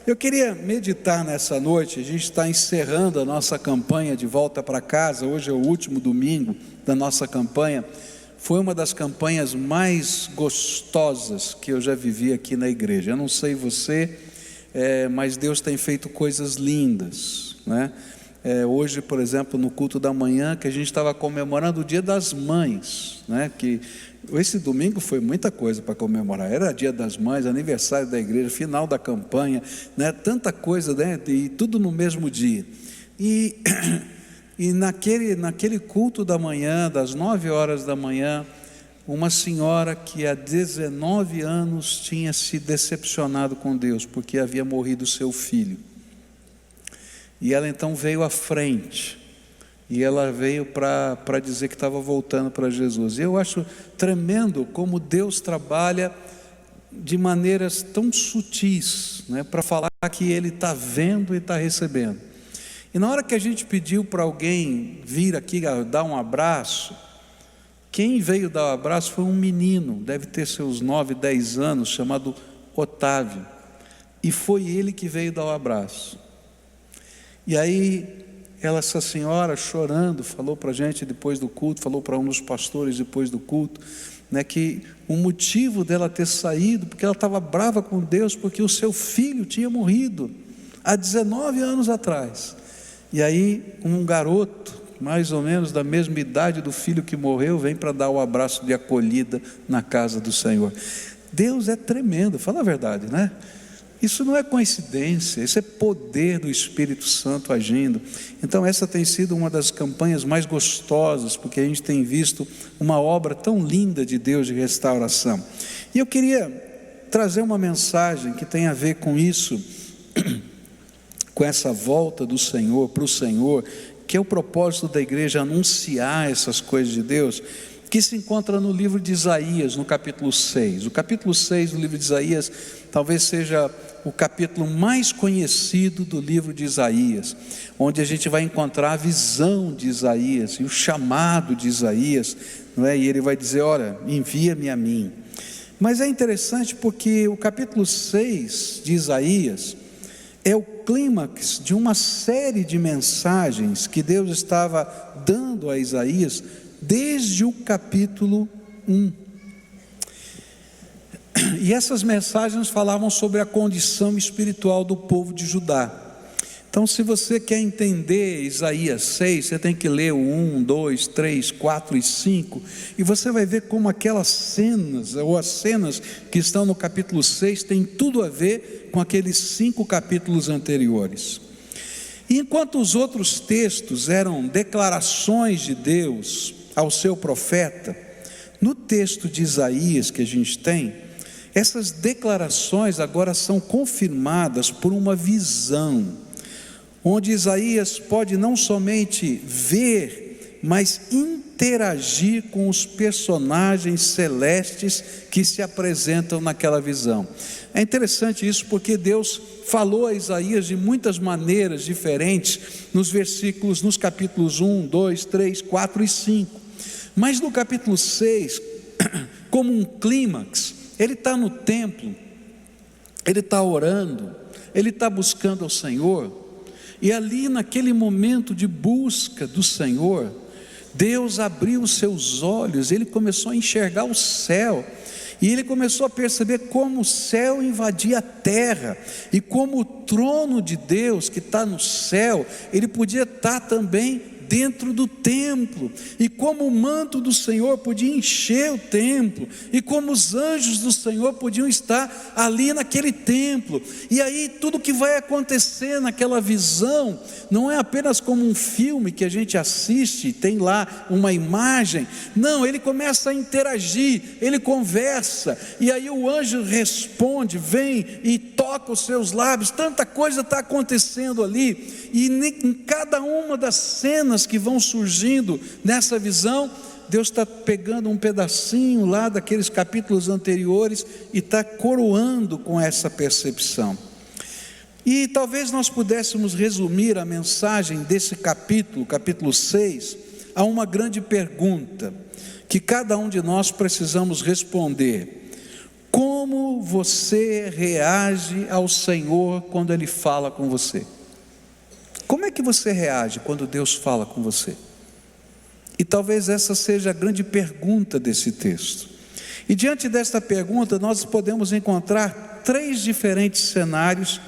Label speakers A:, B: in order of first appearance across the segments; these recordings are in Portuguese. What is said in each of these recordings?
A: Eu queria meditar nessa noite. A gente está encerrando a nossa campanha de volta para casa. Hoje é o último domingo da nossa campanha. Foi uma das campanhas mais gostosas que eu já vivi aqui na igreja. Eu não sei você, mas Deus tem feito coisas lindas, né? Hoje, por exemplo, no culto da manhã, que a gente estava comemorando o Dia das Mães, né? Que esse domingo foi muita coisa para comemorar. Era Dia das Mães, aniversário da igreja, final da campanha, né? Tanta coisa, né? E tudo no mesmo dia. E naquele culto da manhã, das 9 horas da manhã, uma senhora que há 19 anos tinha se decepcionado com Deus, porque havia morrido seu filho. E ela então veio à frente, e ela veio para dizer que estava voltando para Jesus. E eu acho tremendo como Deus trabalha de maneiras tão sutis, né, para falar que Ele está vendo e está recebendo. E na hora que a gente pediu para alguém vir aqui dar um abraço, quem veio dar o abraço foi um menino, deve ter seus 9, 10 anos, chamado Otávio. E foi ele que veio dar o abraço. E aí, essa senhora chorando, falou para a gente depois do culto, falou para um dos pastores depois do culto, né, que o motivo dela ter saído, porque ela estava brava com Deus, porque o seu filho tinha morrido, há 19 anos atrás. E aí, um garoto, mais ou menos da mesma idade do filho que morreu, vem para dar o abraço de acolhida na casa do Senhor. Deus é tremendo, fala a verdade, né? Isso não é coincidência, isso é poder do Espírito Santo agindo. Então essa tem sido uma das campanhas mais gostosas, porque a gente tem visto uma obra tão linda de Deus de restauração. E eu queria trazer uma mensagem que tem a ver com isso, com essa volta do Senhor para o Senhor, que é o propósito da igreja anunciar essas coisas de Deus, que se encontra no livro de Isaías, no capítulo 6. O capítulo 6 do livro de Isaías talvez seja o capítulo mais conhecido do livro de Isaías, onde a gente vai encontrar a visão de Isaías e o chamado de Isaías, não é? E ele vai dizer: olha, envia-me a mim. Mas é interessante porque o capítulo 6 de Isaías é o clímax de uma série de mensagens que Deus estava dando a Isaías desde o capítulo 1. E essas mensagens falavam sobre a condição espiritual do povo de Judá. Então, se você quer entender Isaías 6, você tem que ler o 1, 2, 3, 4 e 5, e você vai ver como aquelas cenas, ou as cenas que estão no capítulo 6, têm tudo a ver com aqueles 5 capítulos anteriores. E enquanto os outros textos eram declarações de Deus ao seu profeta, no texto de Isaías que a gente tem, essas declarações agora são confirmadas por uma visão, onde Isaías pode não somente ver, mas interagir com os personagens celestes que se apresentam naquela visão. É interessante isso, porque Deus falou a Isaías de muitas maneiras diferentes nos capítulos 1, 2, 3, 4 e 5. Mas no capítulo 6, como um clímax, ele está no templo, ele está orando, ele está buscando ao Senhor, e ali naquele momento de busca do Senhor, Deus abriu os seus olhos, ele começou a enxergar o céu, e ele começou a perceber como o céu invadia a terra, e como o trono de Deus que está no céu, ele podia estar também dentro do templo, e como o manto do Senhor podia encher o templo, e como os anjos do Senhor podiam estar ali naquele templo. E aí tudo que vai acontecer naquela visão não é apenas como um filme que a gente assiste, tem lá uma imagem. Não, ele começa a interagir, ele conversa, e aí o anjo responde, vem e toca os seus lábios. Tanta coisa está acontecendo ali, e em cada uma das cenas que vão surgindo nessa visão, Deus está pegando um pedacinho lá daqueles capítulos anteriores e está coroando com essa percepção. E talvez nós pudéssemos resumir a mensagem desse capítulo 6, a uma grande pergunta, que cada um de nós precisamos responder: Como você reage ao Senhor quando Ele fala com você? Como é que você reage quando Deus fala com você? E talvez essa seja a grande pergunta desse texto. E diante desta pergunta, nós podemos encontrar 3 diferentes cenários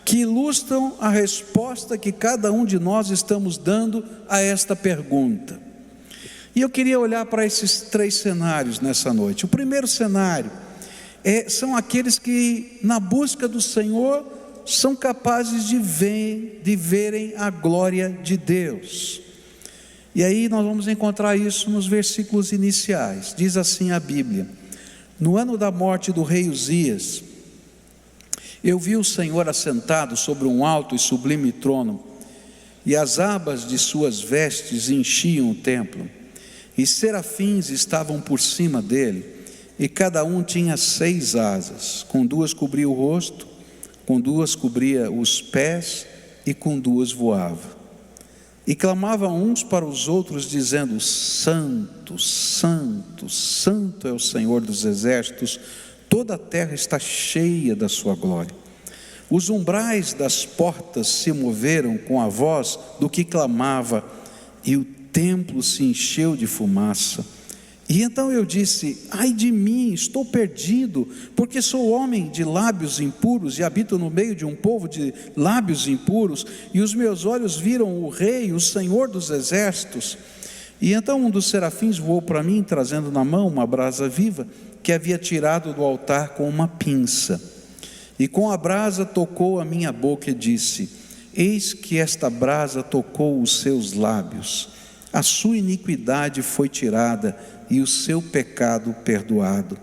A: que ilustram a resposta que cada um de nós estamos dando a esta pergunta. E eu queria olhar para esses 3 cenários nessa noite. O primeiro cenário são aqueles que, na busca do Senhor, são capazes de verem a glória de Deus. E aí nós vamos encontrar isso nos versículos iniciais. Diz assim a Bíblia: no ano da morte do rei Uzias, eu vi o Senhor assentado sobre um alto e sublime trono, e as abas de suas vestes enchiam o templo, e serafins estavam por cima dele, e cada um tinha 6 asas, com 2 cobria o rosto, com 2 cobria os pés, e com 2 voava. E clamavam uns para os outros, dizendo: Santo, Santo, Santo é o Senhor dos exércitos, toda a terra está cheia da sua glória. Os umbrais das portas se moveram com a voz do que clamava, e o templo se encheu de fumaça. E então eu disse: ai de mim, estou perdido, porque sou homem de lábios impuros e habito no meio de um povo de lábios impuros, e os meus olhos viram o Rei, o Senhor dos exércitos. E então um dos serafins voou para mim, trazendo na mão uma brasa viva, que havia tirado do altar com uma pinça. E com a brasa tocou a minha boca e disse: eis que esta brasa tocou os seus lábios, a sua iniquidade foi tirada, e o seu pecado perdoado.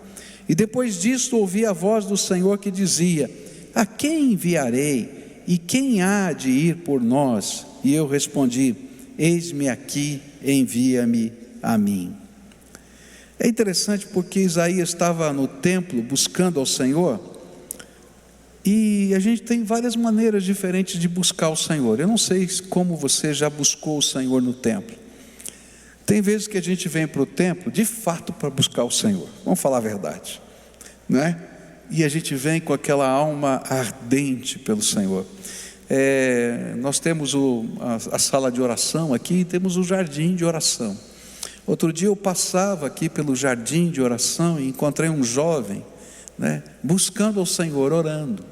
A: E depois disto ouvi a voz do Senhor que dizia: a quem enviarei? E quem há de ir por nós? E eu respondi: eis-me aqui, envia-me a mim. É interessante porque Isaías estava no templo buscando ao Senhor, e a gente tem várias maneiras diferentes de buscar o Senhor. Eu não sei como você já buscou o Senhor no templo. Tem vezes que a gente vem para o templo, de fato, para buscar o Senhor, vamos falar a verdade, não é? E a gente vem com aquela alma ardente pelo Senhor. Nós temos a sala de oração aqui, e temos o jardim de oração. Outro dia eu passava aqui pelo jardim de oração e encontrei um jovem, né, buscando ao Senhor, orando.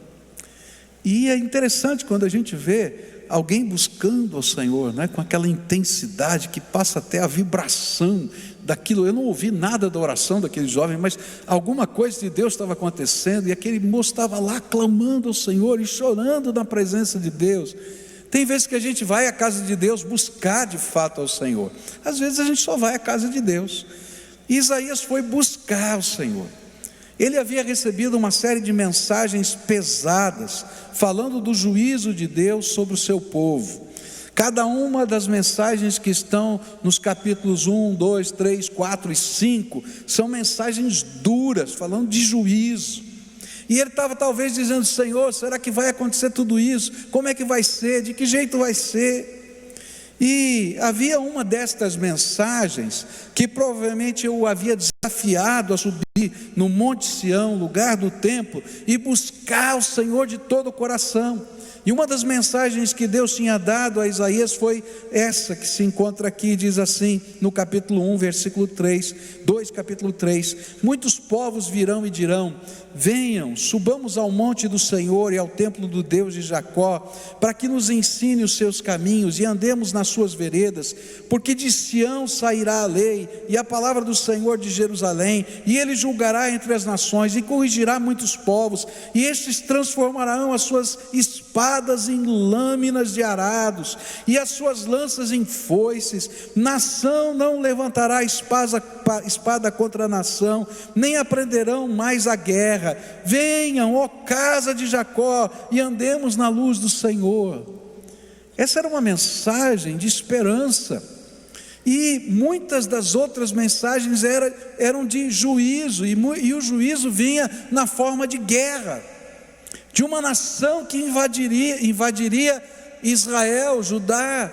A: E é interessante quando a gente vê alguém buscando ao Senhor, né, com aquela intensidade que passa até a vibração daquilo. Eu não ouvi nada da oração daquele jovem, mas alguma coisa de Deus estava acontecendo, e aquele moço estava lá clamando ao Senhor e chorando na presença de Deus. Tem vezes que a gente vai à casa de Deus buscar de fato ao Senhor, às vezes a gente só vai à casa de Deus. E Isaías foi buscar o Senhor. Ele havia recebido uma série de mensagens pesadas, falando do juízo de Deus sobre o seu povo. Cada uma das mensagens que estão nos capítulos 1, 2, 3, 4 e 5, são mensagens duras, falando de juízo. E ele estava talvez dizendo: Senhor, será que vai acontecer tudo isso? Como é que vai ser? De que jeito vai ser? E havia uma destas mensagens que provavelmente eu havia desafiado a subir no Monte Sião, lugar do templo, e buscar o Senhor de todo o coração. E uma das mensagens que Deus tinha dado a Isaías foi essa que se encontra aqui, diz assim, no capítulo 1, versículo 3, 2, capítulo 3: muitos povos virão e dirão: venham, subamos ao monte do Senhor e ao templo do Deus de Jacó, para que nos ensine os seus caminhos e andemos nas suas veredas, porque de Sião sairá a lei e a palavra do Senhor de Jerusalém, e ele julgará entre as nações e corrigirá muitos povos, e estes transformarão as suas espadas em lâminas de arados e as suas lanças em foices. Nação não levantará espada contra nação, nem aprenderão mais a guerra. Venham, ó casa de Jacó, e andemos na luz do Senhor. Essa era uma mensagem de esperança. E muitas das outras mensagens eram de juízo, e o juízo vinha na forma de guerra, de uma nação que invadiria Israel, Judá.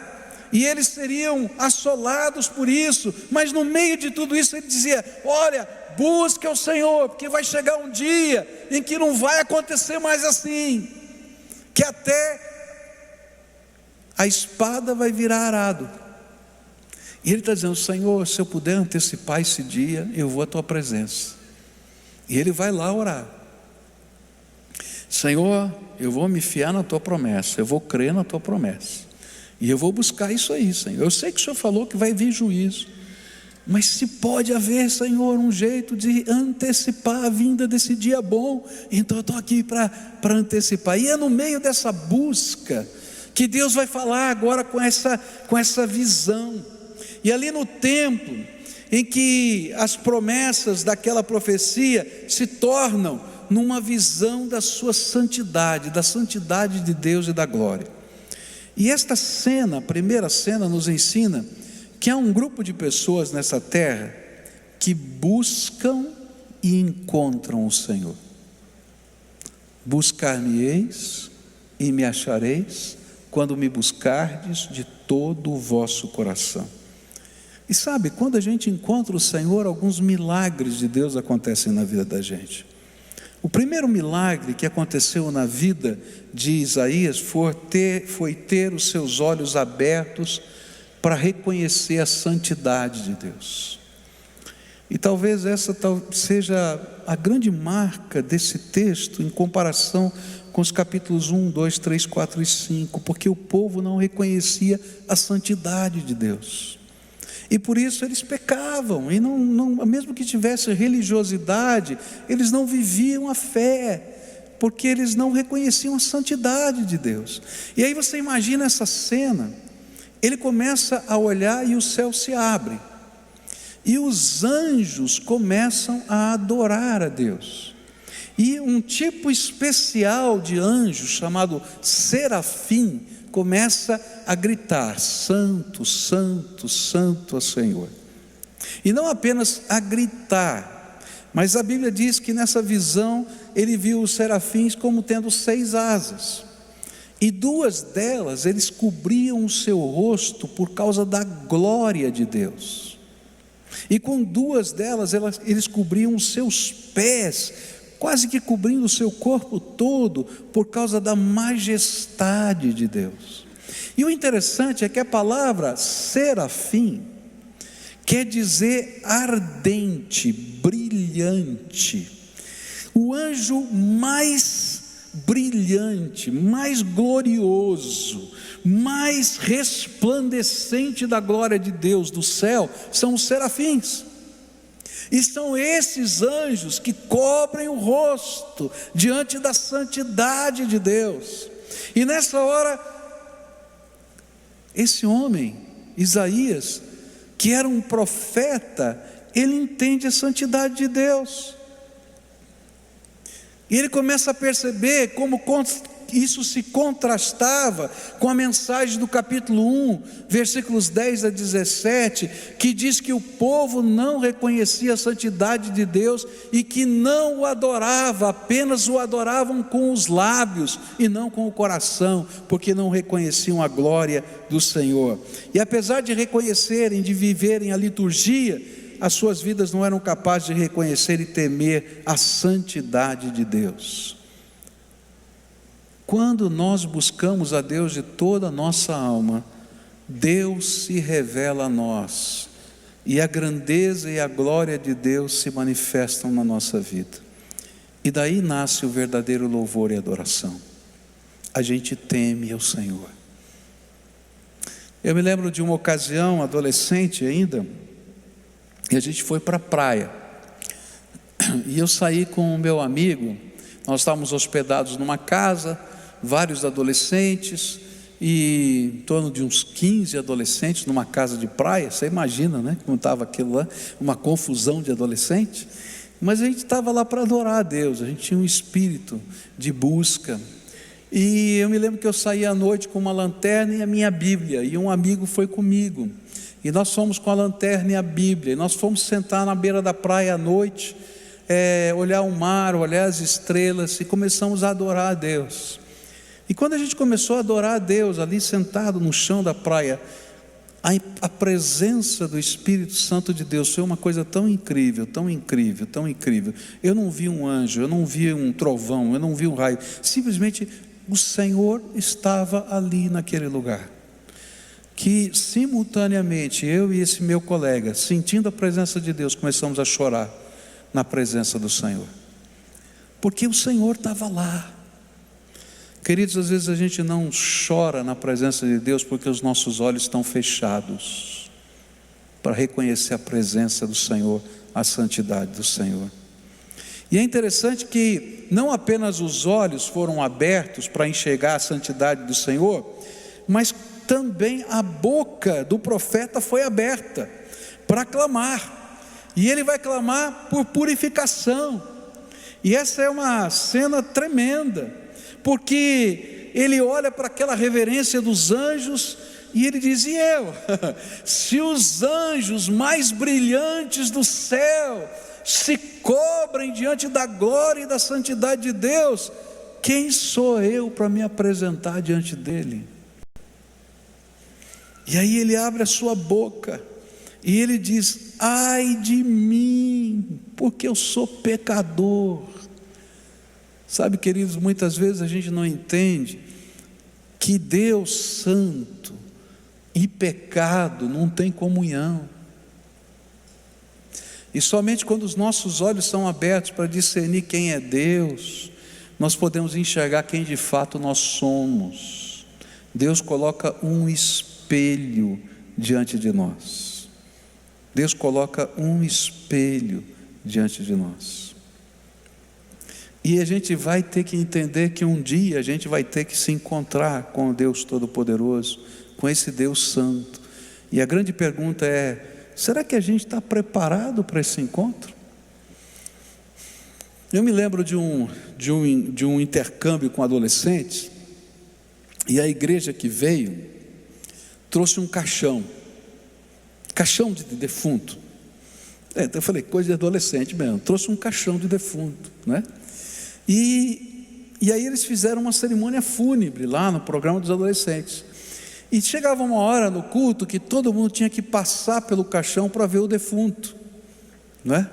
A: e eles seriam assolados por isso, mas no meio de tudo isso ele dizia: olha, busque o Senhor, porque vai chegar um dia em que não vai acontecer mais assim, que até a espada vai virar arado. E ele está dizendo: Senhor, se eu puder antecipar esse dia, eu vou à tua presença. E ele vai lá orar: Senhor, eu vou me fiar na tua promessa, eu vou crer na tua promessa, e eu vou buscar isso aí, Senhor. Eu sei que o Senhor falou que vai vir juízo, mas se pode haver, Senhor, um jeito de antecipar a vinda desse dia bom, então eu estou aqui para antecipar. E é no meio dessa busca que Deus vai falar agora com essa visão. E ali no tempo em que as promessas daquela profecia se tornam numa visão da sua santidade, da santidade de Deus e da glória. E esta cena, a primeira cena, nos ensina que há um grupo de pessoas nessa terra que buscam e encontram o Senhor. Buscar-me-eis e me achareis, quando me buscardes de todo o vosso coração. E sabe, quando a gente encontra o Senhor, alguns milagres de Deus acontecem na vida da gente. O primeiro milagre que aconteceu na vida de Isaías foi ter os seus olhos abertos para reconhecer a santidade de Deus. E talvez essa seja a grande marca desse texto em comparação com os capítulos 1, 2, 3, 4 e 5, porque o povo não reconhecia a santidade de Deus. E por isso eles pecavam, e não, mesmo que tivesse religiosidade, eles não viviam a fé, porque eles não reconheciam a santidade de Deus. E aí você imagina essa cena, ele começa a olhar e o céu se abre, e os anjos começam a adorar a Deus, e um tipo especial de anjo, chamado serafim, começa a gritar: santo, santo, santo é o Senhor. E não apenas a gritar, mas a Bíblia diz que nessa visão ele viu os serafins como tendo 6 asas, e 2 delas eles cobriam o seu rosto por causa da glória de Deus, e com 2 delas eles cobriam os seus pés, quase que cobrindo o seu corpo todo, por causa da majestade de Deus. E o interessante é que a palavra serafim quer dizer ardente, brilhante. O anjo mais brilhante, mais glorioso, mais resplandecente da glória de Deus do céu são os serafins. E são esses anjos que cobrem o rosto diante da santidade de Deus. E nessa hora, esse homem, Isaías, que era um profeta, ele entende a santidade de Deus. E ele começa a perceber como isso se contrastava com a mensagem do capítulo 1, versículos 10 a 17, que diz que o povo não reconhecia a santidade de Deus e que não o adorava, apenas o adoravam com os lábios e não com o coração, porque não reconheciam a glória do Senhor. E apesar de reconhecerem, de viverem a liturgia, as suas vidas não eram capazes de reconhecer e temer a santidade de Deus. Quando nós buscamos a Deus de toda a nossa alma, Deus se revela a nós, e a grandeza e a glória de Deus se manifestam na nossa vida, e daí nasce o verdadeiro louvor e adoração. A gente teme ao Senhor. Eu me lembro de uma ocasião, adolescente ainda, e a gente foi para a praia, e eu saí com o meu amigo. Nós estávamos hospedados numa casa, vários adolescentes, e em torno de uns 15 adolescentes numa casa de praia. Você imagina, né, como estava aquilo lá, uma confusão de adolescentes. Mas a gente estava lá para adorar a Deus, a gente tinha um espírito de busca. E eu me lembro que eu saí à noite com uma lanterna e a minha Bíblia, e um amigo foi comigo, e nós fomos com a lanterna e a Bíblia, e nós fomos sentar na beira da praia à noite, olhar o mar, olhar as estrelas, e começamos a adorar a Deus. E quando a gente começou a adorar a Deus ali sentado no chão da praia, a presença do Espírito Santo de Deus foi uma coisa tão incrível, tão incrível, tão incrível. Eu não vi um anjo, eu não vi um trovão, eu não vi um raio. Simplesmente o Senhor estava ali naquele lugar. Que simultaneamente eu e esse meu colega, sentindo a presença de Deus, começamos a chorar na presença do Senhor. Porque o Senhor estava lá. Queridos, às vezes a gente não chora na presença de Deus porque os nossos olhos estão fechados para reconhecer a presença do Senhor, a santidade do Senhor. E é interessante que não apenas os olhos foram abertos para enxergar a santidade do Senhor, mas também a boca do profeta foi aberta para clamar. E ele vai clamar por purificação. E essa é uma cena tremenda, porque ele olha para aquela reverência dos anjos e ele diz: e eu? Se os anjos mais brilhantes do céu se cobrem diante da glória e da santidade de Deus, quem sou eu para me apresentar diante dele? E aí ele abre a sua boca e ele diz: ai de mim, porque eu sou pecador. Sabe, queridos, muitas vezes a gente não entende que Deus santo e pecado não tem comunhão. E somente quando os nossos olhos são abertos para discernir quem é Deus, nós podemos enxergar quem de fato nós somos. Deus coloca um espelho diante de nós. Deus coloca um espelho diante de nós. E a gente vai ter que entender que um dia a gente vai ter que se encontrar com o Deus Todo-Poderoso, com esse Deus Santo. E a grande pergunta é: será que a gente está preparado para esse encontro? Eu me lembro de um intercâmbio com adolescentes, e a igreja que veio trouxe um caixão de defunto. Então eu falei, coisa de adolescente mesmo, trouxe um caixão de defunto, né? E aí eles fizeram uma cerimônia fúnebre lá no programa dos adolescentes. E chegava uma hora no culto que todo mundo tinha que passar pelo caixão para ver o defunto, né?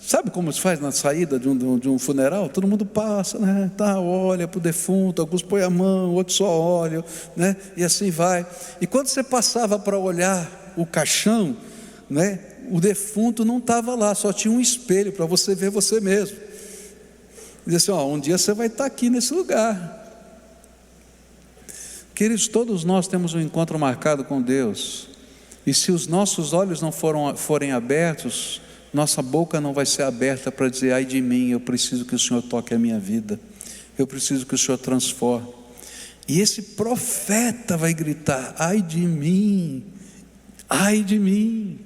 A: Sabe como se faz na saída de um funeral? Todo mundo passa, né? Olha para o defunto, alguns põem a mão, outros só olham, né? E assim vai. E quando você passava para olhar o caixão, né? O defunto não estava lá, só tinha um espelho para você ver você mesmo. Diz assim: um dia você vai estar aqui nesse lugar. Queridos, todos nós temos um encontro marcado com Deus, e se os nossos olhos não forem abertos, nossa boca não vai ser aberta para dizer: ai de mim, eu preciso que o Senhor toque a minha vida, eu preciso que o Senhor transforme. E esse profeta vai gritar: ai de mim, ai de mim.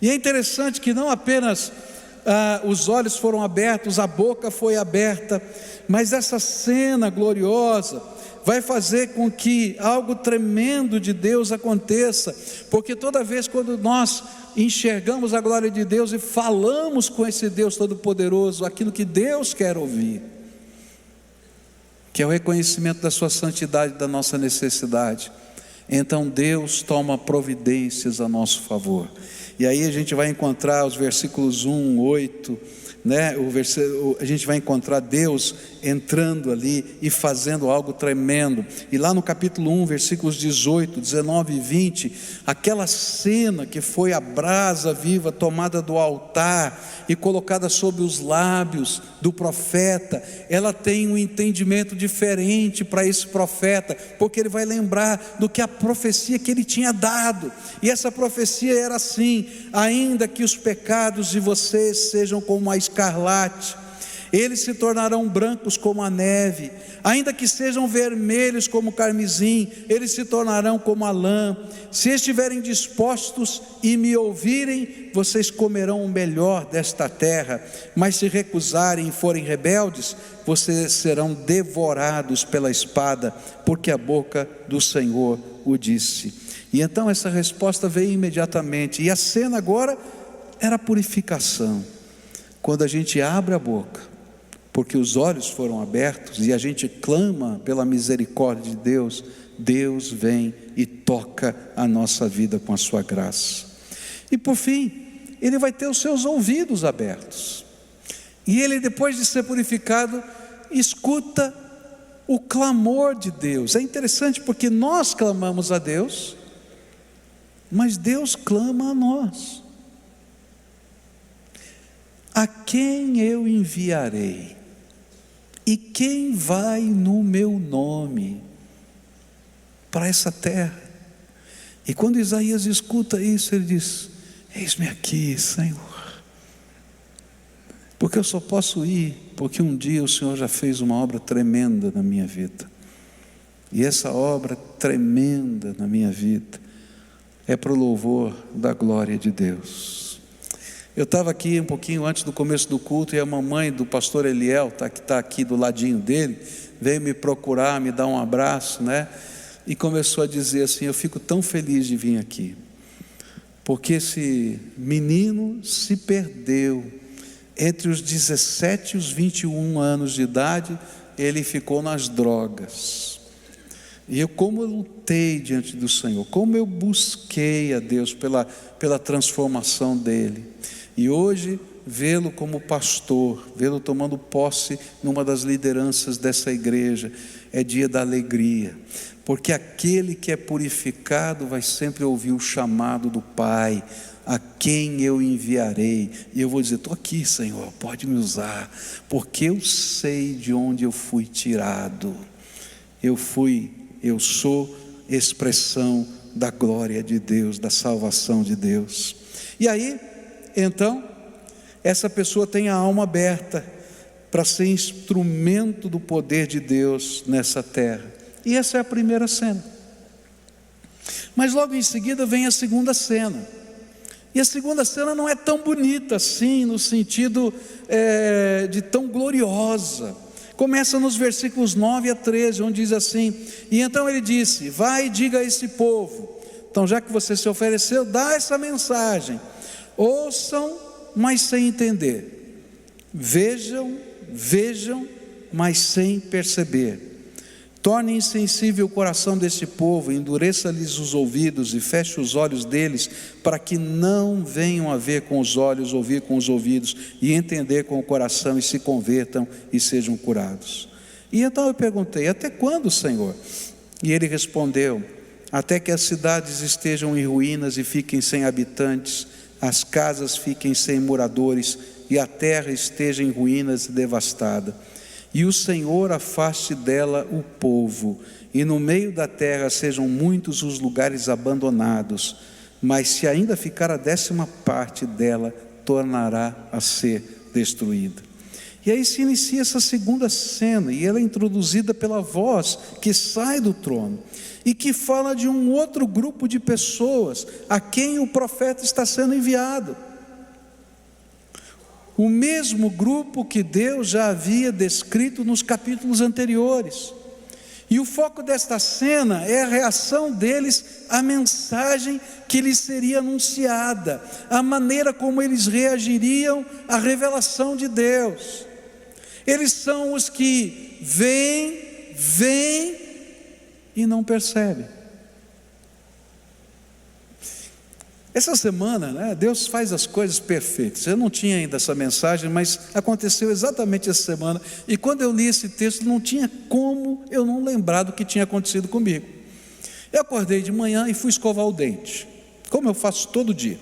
A: E é interessante que não apenas os olhos foram abertos, a boca foi aberta, mas essa cena gloriosa vai fazer com que algo tremendo de Deus aconteça, porque toda vez quando nós enxergamos a glória de Deus e falamos com esse Deus Todo-Poderoso aquilo que Deus quer ouvir, que é o reconhecimento da sua santidade, da nossa necessidade, então Deus toma providências a nosso favor. E aí a gente vai encontrar os versículos 1, 8, né? A gente vai encontrar Deus entrando ali e fazendo algo tremendo. E lá no capítulo 1, versículos 18, 19 e 20, aquela cena que foi a brasa viva tomada do altar e colocada sobre os lábios do profeta, ela tem um entendimento diferente para esse profeta, porque ele vai lembrar do que a profecia que ele tinha dado. E essa profecia era assim: ainda que os pecados de vocês sejam como a escarlate, eles se tornarão brancos como a neve, ainda que sejam vermelhos como o carmesim, eles se tornarão como a lã. Se estiverem dispostos e me ouvirem, vocês comerão o melhor desta terra, mas se recusarem e forem rebeldes, vocês serão devorados pela espada, porque a boca do Senhor o disse. E então essa resposta veio imediatamente, e a cena agora era a purificação. Quando a gente abre a boca porque os olhos foram abertos e a gente clama pela misericórdia de Deus, Deus vem e toca a nossa vida com a sua graça. E por fim, ele vai ter os seus ouvidos abertos, e ele, depois de ser purificado, escuta o clamor de Deus. É interessante porque nós clamamos a Deus, mas Deus clama a nós. A quem eu enviarei? E quem vai no meu nome para essa terra? E quando Isaías escuta isso, ele diz: eis-me aqui, Senhor. Porque eu só posso ir porque um dia o Senhor já fez uma obra tremenda na minha vida. E essa obra tremenda na minha vida é para o louvor da glória de Deus. Eu estava aqui um pouquinho antes do começo do culto, e a mamãe do pastor Eliel, que está aqui do ladinho dele, veio me procurar, me dar um abraço, né? E começou a dizer assim: eu fico tão feliz de vir aqui, porque esse menino se perdeu. Entre os 17 e os 21 anos de idade, ele ficou nas drogas. E como eu lutei diante do Senhor, como eu busquei a Deus pela transformação dele. E hoje, vê-lo como pastor, vê-lo tomando posse numa das lideranças dessa igreja, é dia da alegria. Porque aquele que é purificado vai sempre ouvir o chamado do Pai: a quem eu enviarei? E eu vou dizer: estou aqui, Senhor, pode me usar, porque eu sei de onde eu fui tirado. Eu sou expressão da glória de Deus, da salvação de Deus. E aí, então, essa pessoa tem a alma aberta para ser instrumento do poder de Deus nessa terra. E essa é a primeira cena. Mas logo em seguida vem a segunda cena. E a segunda cena não é tão bonita assim, no sentido de tão gloriosa. Começa nos versículos 9 a 13, onde diz assim: e então ele disse: vai e diga a esse povo. Então, já que você se ofereceu, dá essa mensagem: ouçam, mas sem entender, vejam, mas sem perceber. Torne insensível o coração desse povo, endureça-lhes os ouvidos e feche os olhos deles, para que não venham a ver com os olhos, ouvir com os ouvidos e entender com o coração, e se convertam e sejam curados. E então eu perguntei: até quando, Senhor? E ele respondeu: até que as cidades estejam em ruínas e fiquem sem habitantes, as casas fiquem sem moradores e a terra esteja em ruínas e devastada. E o Senhor afaste dela o povo, e no meio da terra sejam muitos os lugares abandonados, mas se ainda ficar a 10ª dela, tornará a ser destruída. E aí se inicia essa segunda cena, e ela é introduzida pela voz que sai do trono, e que fala de um outro grupo de pessoas, a quem o profeta está sendo enviado. O mesmo grupo que Deus já havia descrito nos capítulos anteriores. E o foco desta cena é a reação deles à mensagem que lhes seria anunciada, a maneira como eles reagiriam à revelação de Deus. Eles são os que veem e não percebem. Essa semana, Deus faz as coisas perfeitas. Eu não tinha ainda essa mensagem, mas aconteceu exatamente essa semana. E quando eu li esse texto, não tinha como eu não lembrar do que tinha acontecido comigo. Eu acordei de manhã e fui escovar o dente, como eu faço todo dia,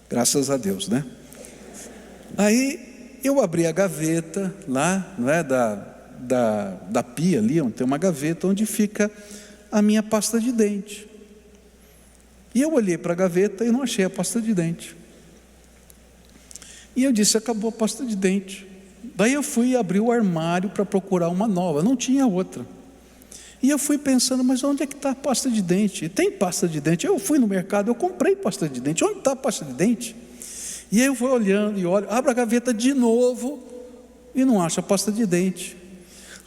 A: graças a Deus, né? Aí eu abri a gaveta lá, da pia ali, onde tem uma gaveta, onde fica a minha pasta de dente. E eu olhei para a gaveta e não achei a pasta de dente. E eu disse: acabou a pasta de dente. Daí eu fui abrir o armário para procurar uma nova, não tinha outra. E eu fui pensando: mas onde é que está a pasta de dente? Tem pasta de dente? Eu fui no mercado, eu comprei pasta de dente. Onde está a pasta de dente? E aí eu vou olhando e olho, abro a gaveta de novo e não acho a pasta de dente.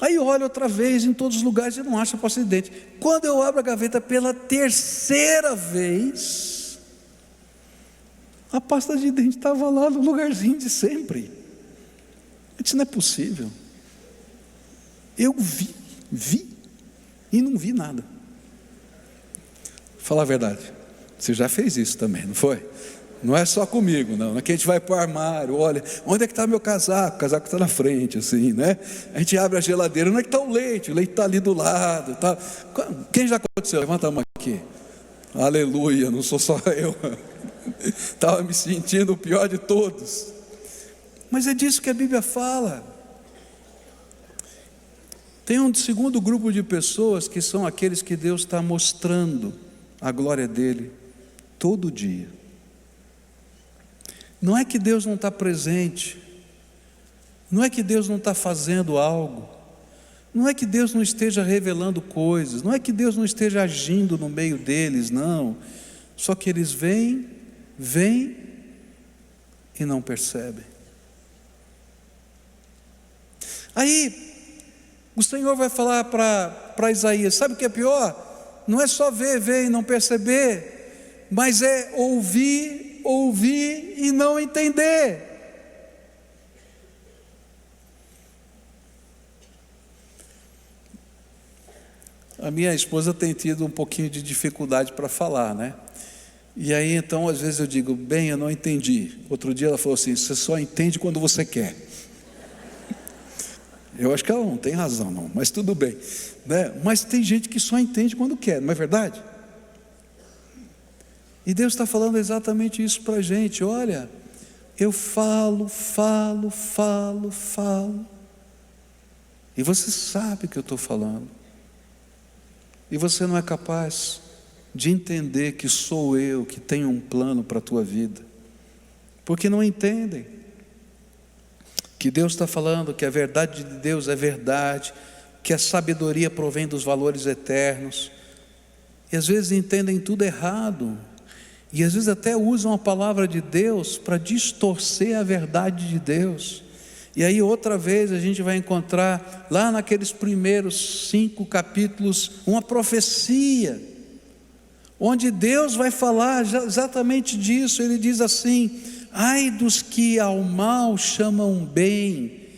A: Aí eu olho outra vez em todos os lugares e não acho a pasta de dente. Quando eu abro a gaveta pela 3ª vez, a pasta de dente estava lá no lugarzinho de sempre. Eu disse: não é possível. Eu vi e não vi nada. Fala a verdade, você já fez isso também, não foi? Não é só comigo, não. Aqui a gente vai para o armário, olha, onde é que está meu casaco? O casaco está na frente, assim, né? A gente abre a geladeira, onde é que está o leite? O leite está ali do lado, tá? Quem já aconteceu? Levanta a mão aqui. Aleluia, não sou só eu. Estava me sentindo o pior de todos. Mas é disso que a Bíblia fala. Tem um segundo grupo de pessoas que são aqueles que Deus está mostrando a glória dele todo dia. Não é que Deus não está presente, não é que Deus não está fazendo algo, não é que Deus não esteja revelando coisas, não é que Deus não esteja agindo no meio deles, não. Só que eles vêm e não percebem. Aí o Senhor vai falar para Isaías: sabe o que é pior? Não é só ver e não perceber, mas é ouvir e não entender. A minha esposa tem tido um pouquinho de dificuldade para falar, né? E aí então às vezes eu digo: bem, eu não entendi. Outro dia ela falou assim: você só entende quando você quer. Eu acho que ela não tem razão, não, mas tudo bem, né? Mas tem gente que só entende quando quer, não é verdade? E Deus está falando exatamente isso para a gente. Olha, eu falo, e você sabe o que eu estou falando, e você não é capaz de entender que sou eu que tenho um plano para a tua vida, porque não entendem que Deus está falando que a verdade de Deus é verdade, que a sabedoria provém dos valores eternos, e às vezes entendem tudo errado, e às vezes até usam a palavra de Deus para distorcer a verdade de Deus. E aí outra vez a gente vai encontrar lá naqueles primeiros 5 capítulos uma profecia, onde Deus vai falar exatamente disso. Ele diz assim: ai dos que ao mal chamam bem,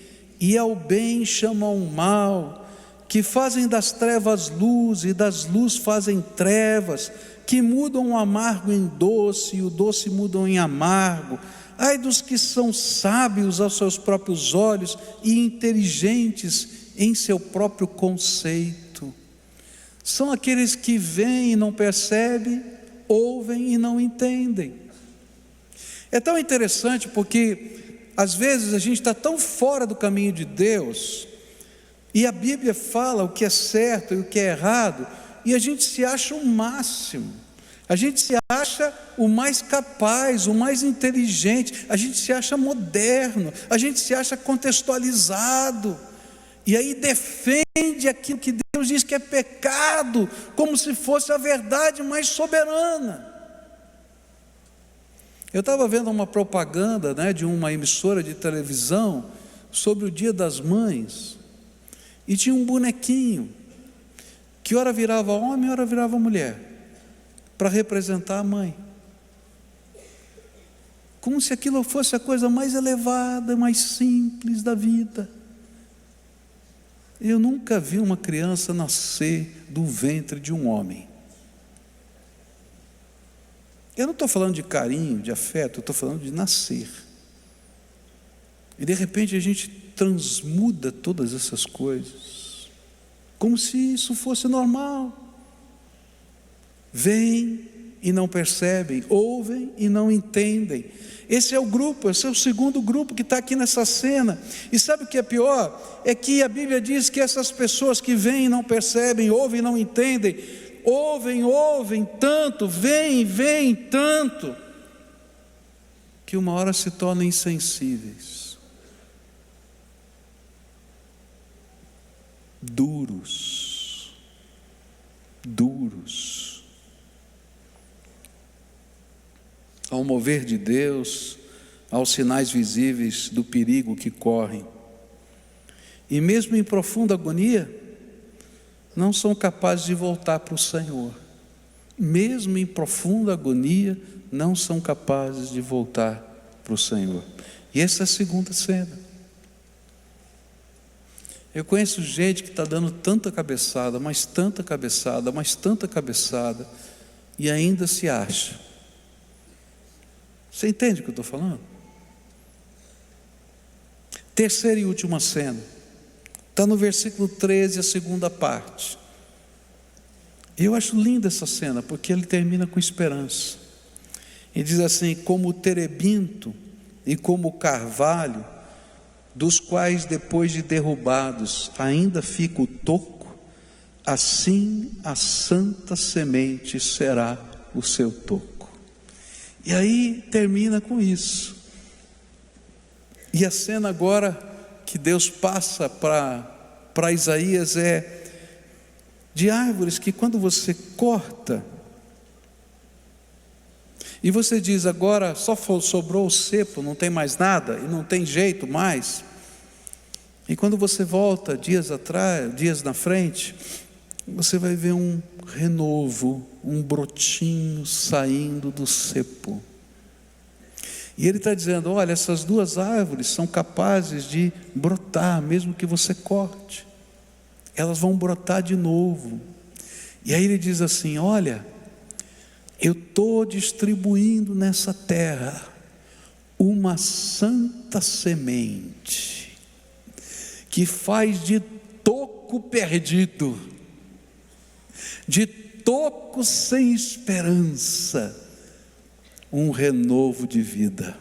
A: e ao bem chamam mal, que fazem das trevas luz, e das luz fazem trevas, que mudam o amargo em doce, e o doce mudam em amargo. Ai dos que são sábios aos seus próprios olhos, e inteligentes em seu próprio conceito. São aqueles que veem e não percebem, ouvem e não entendem. É tão interessante porque às vezes a gente está tão fora do caminho de Deus, e a Bíblia fala o que é certo e o que é errado, e a gente se acha o máximo, a gente se acha o mais capaz, o mais inteligente, a gente se acha moderno, a gente se acha contextualizado, e aí defende aquilo que Deus diz que é pecado, como se fosse a verdade mais soberana. Eu estava vendo uma propaganda, né, de uma emissora de televisão sobre o Dia das Mães, e tinha um bonequinho que ora virava homem, ora virava mulher, para representar a mãe, como se aquilo fosse a coisa mais elevada, mais simples da vida. Eu nunca vi uma criança nascer do ventre de um homem. Eu não estou falando de carinho, de afeto, eu estou falando de nascer. E de repente a gente transmuda todas essas coisas, como se isso fosse normal. Veem e não percebem, ouvem e não entendem. Esse é o grupo, esse é o segundo grupo que está aqui nessa cena. E sabe o que é pior? É que a Bíblia diz que essas pessoas que veem e não percebem, ouvem e não entendem, ouvem tanto, veem tanto, que uma hora se tornam insensíveis, duros. Ao mover de Deus, aos sinais visíveis do perigo que correm, e mesmo em profunda agonia, não são capazes de voltar para o Senhor. Mesmo em profunda agonia, não são capazes de voltar para o Senhor. E essa é a segunda cena. Eu conheço gente que está dando tanta cabeçada, mas tanta cabeçada, mas tanta cabeçada, e ainda se acha. Você entende o que eu estou falando? Terceira e última cena, está no versículo 13, a segunda parte. Eu acho linda essa cena, porque ele termina com esperança. E diz assim: como o terebinto e como o carvalho, dos quais depois de derrubados ainda fica o toco, assim a santa semente será o seu toco. E aí termina com isso. E a cena agora que Deus passa para Isaías é de árvores que quando você corta, e você diz agora só sobrou o cepo, não tem mais nada, e não tem jeito mais. E quando você volta dias atrás, dias na frente, você vai ver um renovo, um brotinho saindo do cepo. E ele está dizendo: olha, essas duas árvores são capazes de brotar, mesmo que você corte, elas vão brotar de novo. E aí ele diz assim: olha, eu estou distribuindo nessa terra uma santa semente, que faz de toco perdido, de toco sem esperança, um renovo de vida.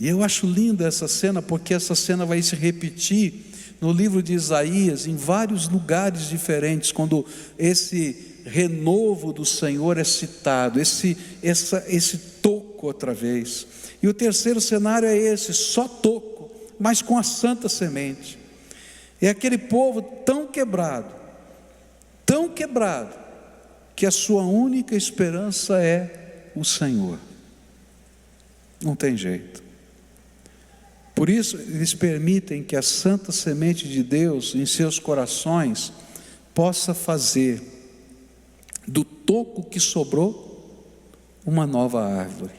A: E eu acho linda essa cena, porque essa cena vai se repetir no livro de Isaías, em vários lugares diferentes, quando esse renovo do Senhor é citado, esse toco outra vez. E o terceiro cenário é esse, só toco, mas com a santa semente. É aquele povo tão quebrado, que a sua única esperança é o Senhor. Não tem jeito. Por isso eles permitem que a santa semente de Deus em seus corações possa fazer do toco que sobrou uma nova árvore.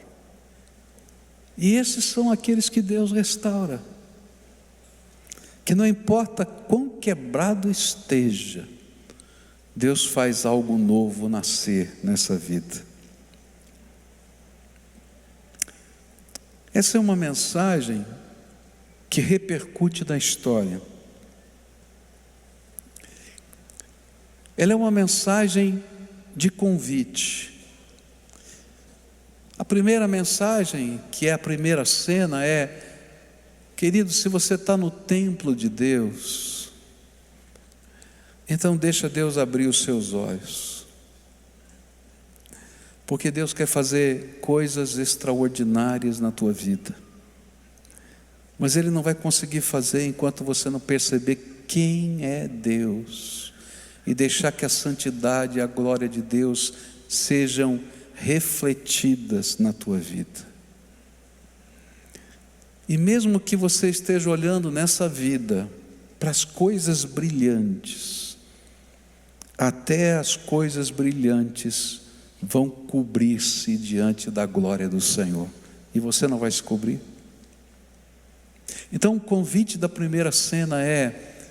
A: E esses são aqueles que Deus restaura, que não importa quão quebrado esteja, Deus faz algo novo nascer nessa vida. Essa é uma mensagem que repercute na história. Ela é uma mensagem de convite. A primeira mensagem, que é a primeira cena, é: querido, se você está no templo de Deus, então deixa Deus abrir os seus olhos, porque Deus quer fazer coisas extraordinárias na tua vida, mas Ele não vai conseguir fazer enquanto você não perceber quem é Deus e deixar que a santidade e a glória de Deus sejam refletidas na tua vida. E mesmo que você esteja olhando nessa vida para as coisas brilhantes, até as coisas brilhantes vão cobrir-se diante da glória do Senhor, e você não vai se cobrir. Então o convite da primeira cena é: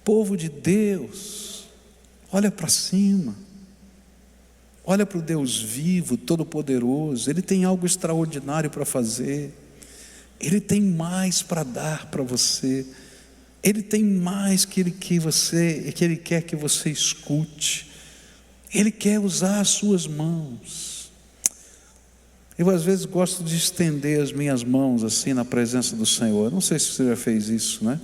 A: povo de Deus, olha para cima, olha para o Deus vivo, todo-poderoso. Ele tem algo extraordinário para fazer, Ele tem mais para dar para você, Ele tem mais que Ele quer que você escute. Ele quer usar as suas mãos. Eu às vezes gosto de estender as minhas mãos assim na presença do Senhor. Eu não sei se você já fez isso, né?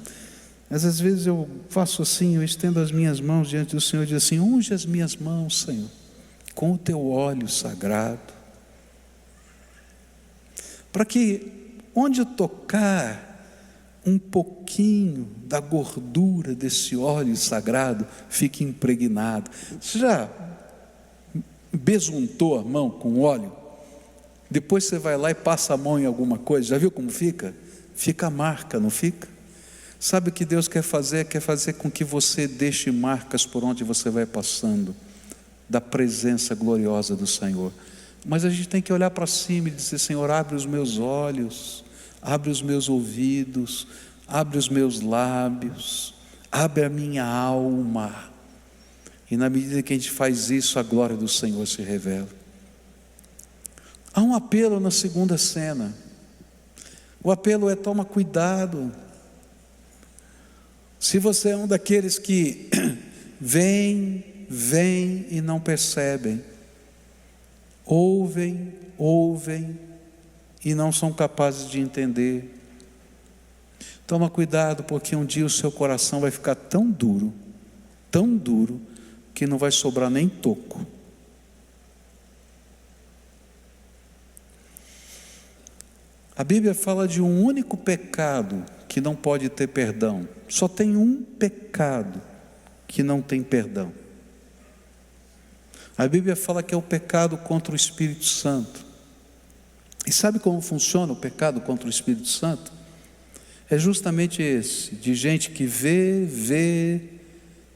A: Mas às vezes eu faço assim, eu estendo as minas mãos diante do Senhor e digo assim: unge as minhas mãos, Senhor, com o teu óleo sagrado, para que onde eu tocar, um pouquinho da gordura desse óleo sagrado fique impregnado. Você já besuntou a mão com óleo? Depois você vai lá e passa a mão em alguma coisa, já viu como fica? Fica a marca, não fica? Sabe o que Deus quer fazer? Quer fazer com que você deixe marcas por onde você vai passando, da presença gloriosa do Senhor. Mas a gente tem que olhar para cima e dizer: Senhor, abre os meus olhos, abre os meus ouvidos, abre os meus lábios, abre a minha alma. E na medida que a gente faz isso, a glória do Senhor se revela. Há um apelo na segunda cena. O apelo é: toma cuidado. Se você é um daqueles que vem e não percebem, ouvem e não são capazes de entender, toma cuidado, porque um dia o seu coração vai ficar tão duro, que não vai sobrar nem toco. A Bíblia fala de um único pecado que não pode ter perdão. Só tem um pecado que não tem perdão. A Bíblia fala que é o pecado contra o Espírito Santo. E sabe como funciona o pecado contra o Espírito Santo? É justamente esse, de gente que vê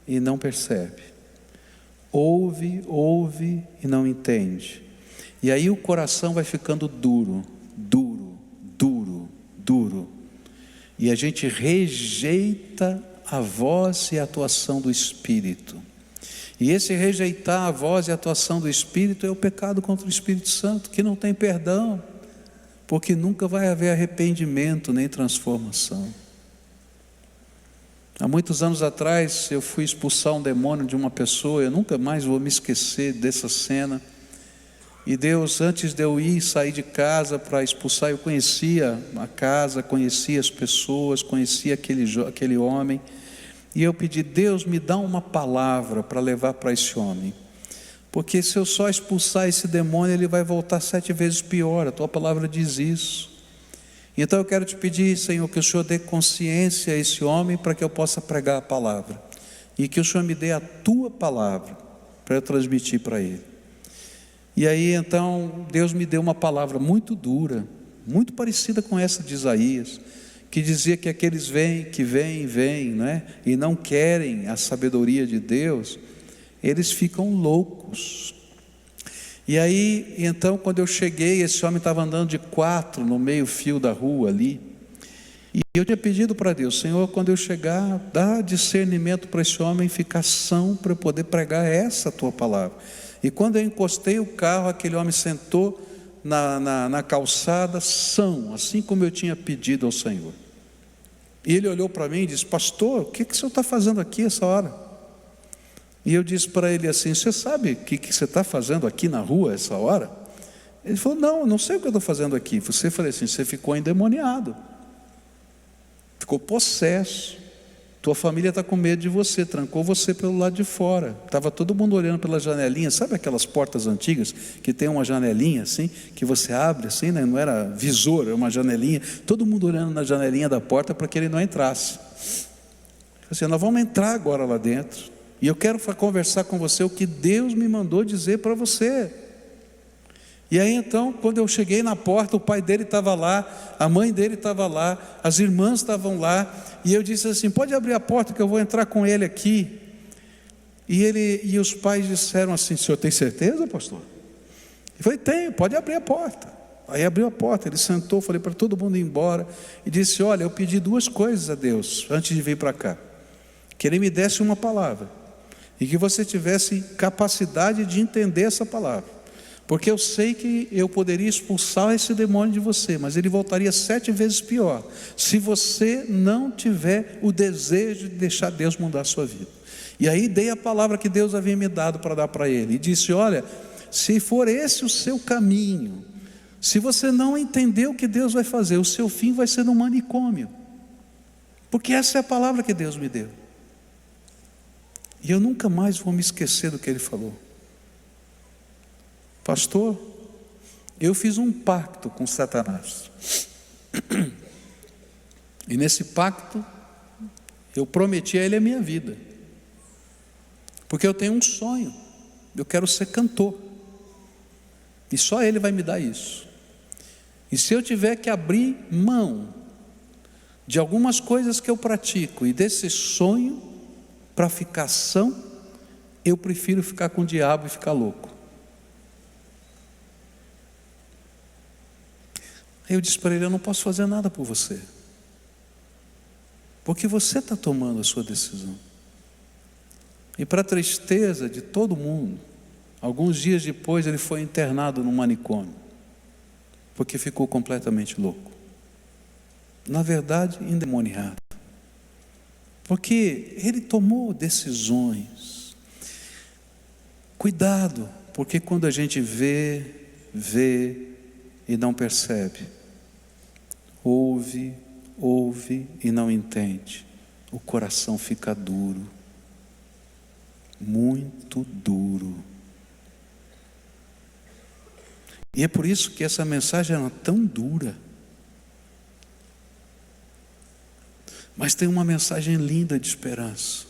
A: e não percebe. Ouve e não entende. E aí o coração vai ficando duro. E a gente rejeita a voz e a atuação do Espírito. E esse rejeitar a voz e a atuação do Espírito é o pecado contra o Espírito Santo, que não tem perdão, porque nunca vai haver arrependimento nem transformação. Há muitos anos atrás eu fui expulsar um demônio de uma pessoa, eu nunca mais vou me esquecer dessa cena. E Deus, antes de eu ir e sair de casa para expulsar, eu conhecia a casa, conhecia as pessoas, conhecia aquele homem. E eu pedi: Deus, me dá uma palavra para levar para esse homem. Porque se eu só expulsar esse demônio, ele vai voltar 7 vezes pior. A tua palavra diz isso. Então eu quero te pedir, Senhor, que o Senhor dê consciência a esse homem para que eu possa pregar a palavra. E que o Senhor me dê a tua palavra para eu transmitir para ele. E aí então Deus me deu uma palavra muito dura, muito parecida com essa de Isaías, que dizia que aqueles que vêm, né, e não querem a sabedoria de Deus, eles ficam loucos. E aí então quando eu cheguei, esse homem estava andando de 4 no meio fio da rua ali, e eu tinha pedido para Deus: Senhor, quando eu chegar, dá discernimento para esse homem ficar são, para eu poder pregar essa tua palavra. E quando eu encostei o carro, aquele homem sentou na calçada são, assim como eu tinha pedido ao Senhor. E ele olhou para mim e disse: pastor, o que o senhor está fazendo aqui essa hora? E eu disse para ele assim: você sabe o que você está fazendo aqui na rua essa hora? Ele falou: não, eu não sei o que eu estou fazendo aqui. Você falou assim: você ficou endemoniado, ficou possesso. Tua família está com medo de você, trancou você pelo lado de fora. Estava todo mundo olhando pela janelinha. Sabe aquelas portas antigas que tem uma janelinha assim, que você abre assim, né? Não era visor, era uma janelinha. Todo mundo olhando na janelinha da porta para que ele não entrasse. Assim, nós vamos entrar agora lá dentro, e eu quero conversar com você o que Deus me mandou dizer para você. E aí então, quando eu cheguei na porta, o pai dele estava lá, a mãe dele estava lá, as irmãs estavam lá, e eu disse assim: pode abrir a porta que eu vou entrar com ele aqui. E os pais disseram assim: o senhor tem certeza, pastor? Eu falei: tenho, pode abrir a porta. Aí abriu a porta, ele sentou, falei para todo mundo ir embora, e disse: olha, eu pedi 2 coisas a Deus antes de vir para cá: que Ele me desse uma palavra, e que você tivesse capacidade de entender essa palavra. Porque eu sei que eu poderia expulsar esse demônio de você, mas ele voltaria 7 vezes pior, se você não tiver o desejo de deixar Deus mudar a sua vida. E aí dei a palavra que Deus havia me dado para dar para ele, e disse: olha, se for esse o seu caminho, se você não entender o que Deus vai fazer, o seu fim vai ser no manicômio. Porque essa é a palavra que Deus me deu. E eu nunca mais vou me esquecer do que ele falou. Pastor, eu fiz um pacto com Satanás. E nesse pacto, eu prometi a ele a minha vida. Porque eu tenho um sonho. Eu quero ser cantor. E só ele vai me dar isso. E se eu tiver que abrir mão de algumas coisas que eu pratico e desse sonho para ficar são, eu prefiro ficar com o diabo e ficar louco. Eu disse para ele: eu não posso fazer nada por você. porque você está tomando a sua decisão. E para a tristeza de todo mundo, alguns dias depois ele foi internado no manicômio, porque ficou completamente louco. Na verdade, endemoniado. Porque ele tomou decisões. Cuidado, porque quando a gente vê e não percebe, ouve e não entende, o coração fica duro, muito duro. E é por isso que essa mensagem era tão dura. Mas tem uma mensagem linda de esperança.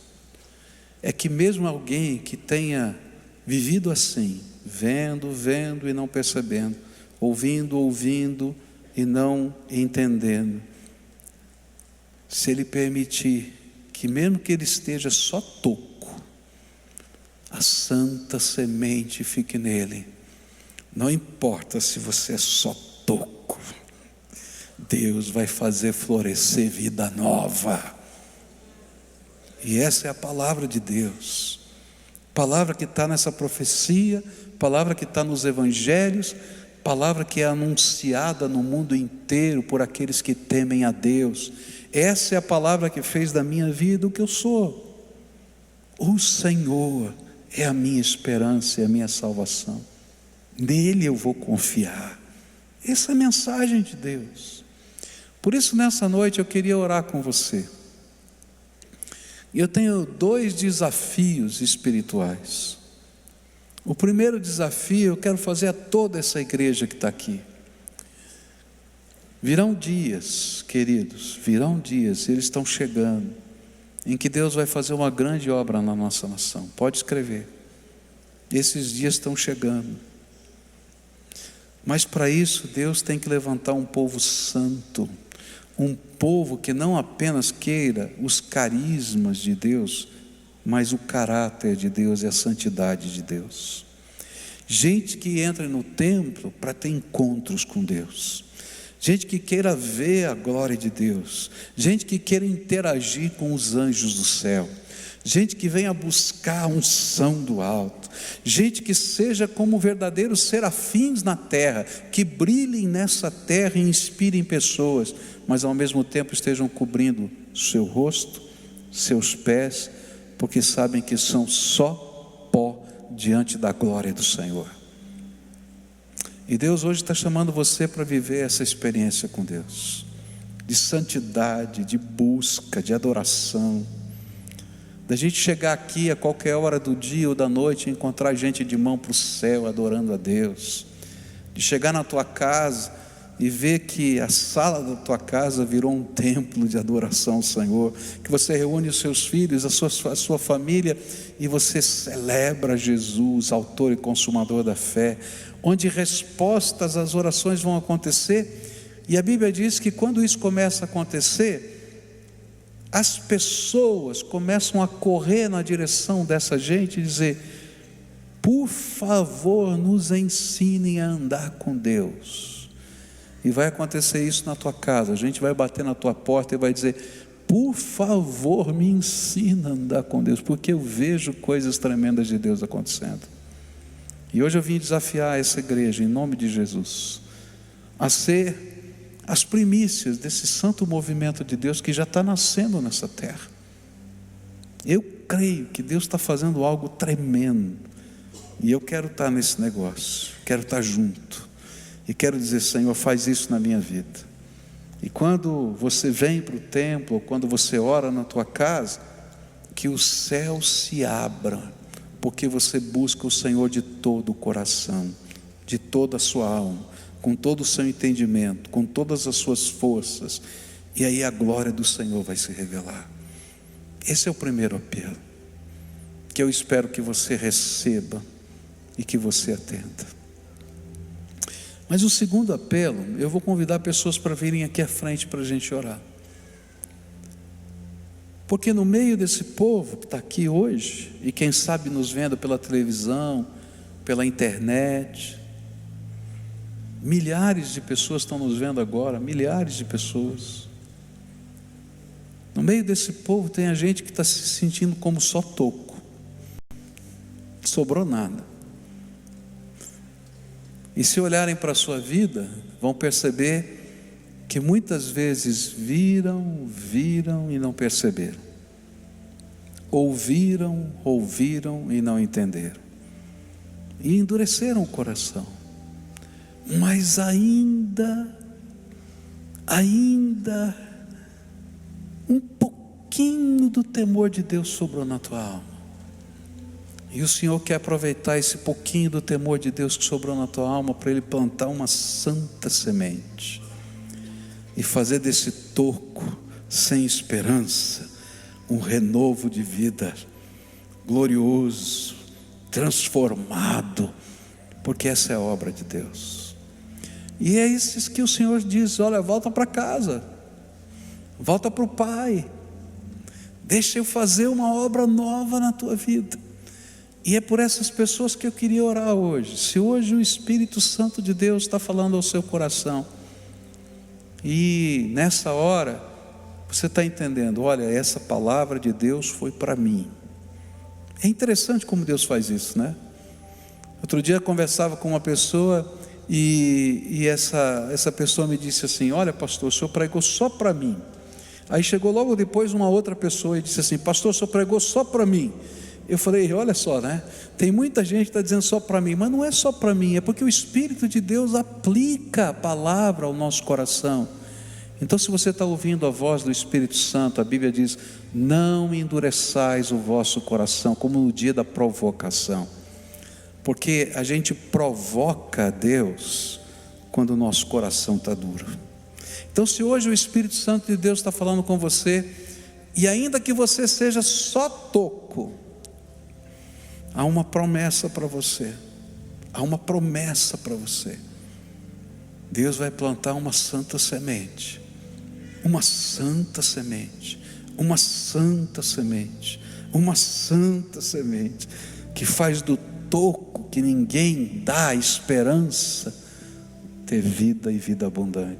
A: É que mesmo alguém que tenha vivido assim, vendo e não percebendo, ouvindo e não entendendo, se ele permitir que mesmo que ele esteja só toco, a santa semente fique nele. Não importa se você é só toco, Deus vai fazer florescer vida nova. E essa é a palavra de Deus, palavra que está nessa profecia, palavra que está nos evangelhos, palavra que é anunciada no mundo inteiro por aqueles que temem a Deus. Essa é a palavra que fez da minha vida o que eu sou. O Senhor é a minha esperança e a minha salvação. Nele eu vou confiar. Essa é a mensagem de Deus. Por isso nessa noite eu queria orar com você. E eu tenho 2 desafios espirituais. O primeiro desafio eu quero fazer a toda essa igreja que está aqui. Virão dias, queridos, eles estão chegando, em que Deus vai fazer uma grande obra na nossa nação. Pode escrever. Esses dias estão chegando. Mas para isso Deus tem que levantar um povo santo, um povo que não apenas queira os carismas de Deus, mas o caráter de Deus e a santidade de Deus. Gente que entra no templo para ter encontros com Deus, gente que queira ver a glória de Deus, gente que queira interagir com os anjos do céu, gente que venha buscar a unção do alto, gente que seja como verdadeiros serafins na terra, que brilhem nessa terra e inspirem pessoas, mas ao mesmo tempo estejam cobrindo seu rosto, seus pés, porque sabem que são só pó diante da glória do Senhor. E Deus hoje está chamando você para viver essa experiência com Deus, de santidade, de busca, de adoração, da gente chegar aqui a qualquer hora do dia ou da noite e encontrar gente de mão para o céu adorando a Deus, de chegar na tua casa e ver que a sala da tua casa virou um templo de adoração ao Senhor, que você reúne os seus filhos, a sua família, e você celebra Jesus, autor e consumador da fé, onde respostas às orações vão acontecer. E a Bíblia diz que quando isso começa a acontecer, as pessoas começam a correr na direção dessa gente e dizer: por favor, nos ensinem a andar com Deus. E vai acontecer isso na tua casa. A gente vai bater na tua porta e vai dizer: por favor, me ensina a andar com Deus, porque eu vejo coisas tremendas de Deus acontecendo. E hoje eu vim desafiar essa igreja, em nome de Jesus, a ser as primícias desse santo movimento de Deus que já está nascendo nessa terra. Eu creio que Deus está fazendo algo tremendo, e eu quero estar nesse negócio, quero estar junto, e quero dizer: Senhor, faz isso na minha vida. E quando você vem para o templo, ou quando você ora na tua casa, que o céu se abra, porque você busca o Senhor de todo o coração, de toda a sua alma, com todo o seu entendimento, com todas as suas forças, e aí a glória do Senhor vai se revelar. Esse é o primeiro apelo, que eu espero que você receba e que você atenda. Mas o segundo apelo, eu vou convidar pessoas para virem aqui à frente para a gente orar. Porque no meio desse povo que está aqui hoje, e quem sabe nos vendo pela televisão, pela internet, milhares de pessoas estão nos vendo agora, milhares de pessoas. No meio desse povo tem a gente que está se sentindo como só toco, não sobrou nada. E se olharem para a sua vida, vão perceber que muitas vezes viram e não perceberam, ouviram e não entenderam, e endureceram o coração, mas ainda um pouquinho do temor de Deus sobrou na tua alma. E o Senhor quer aproveitar esse pouquinho do temor de Deus que sobrou na tua alma para Ele plantar uma santa semente e fazer desse toco sem esperança um renovo de vida glorioso, transformado, porque essa é a obra de Deus. E é esses que o Senhor diz: olha, volta para casa, volta para o Pai, deixa eu fazer uma obra nova na tua vida. E é por essas pessoas que eu queria orar hoje. Se hoje o Espírito Santo de Deus está falando ao seu coração, e nessa hora você está entendendo, olha, essa palavra de Deus foi para mim. É interessante como Deus faz isso, né? Outro dia eu conversava com uma pessoa e essa pessoa me disse assim: olha, pastor, o senhor pregou só para mim. Aí chegou logo depois uma outra pessoa e disse assim: pastor, o senhor pregou só para mim. Eu falei: olha só, né? Tem muita gente que está dizendo só para mim, mas não é só para mim, é porque o Espírito de Deus aplica a palavra ao nosso coração. Então, se você está ouvindo a voz do Espírito Santo, a Bíblia diz: não endureçais o vosso coração, como no dia da provocação, porque a gente provoca a Deus quando o nosso coração está duro. Então, se hoje o Espírito Santo de Deus está falando com você, e ainda que você seja só toco, há uma promessa para você, há uma promessa para você. Deus vai plantar uma santa semente, uma santa semente, uma santa semente, uma santa semente, que faz do toco que ninguém dá esperança, ter vida e vida abundante.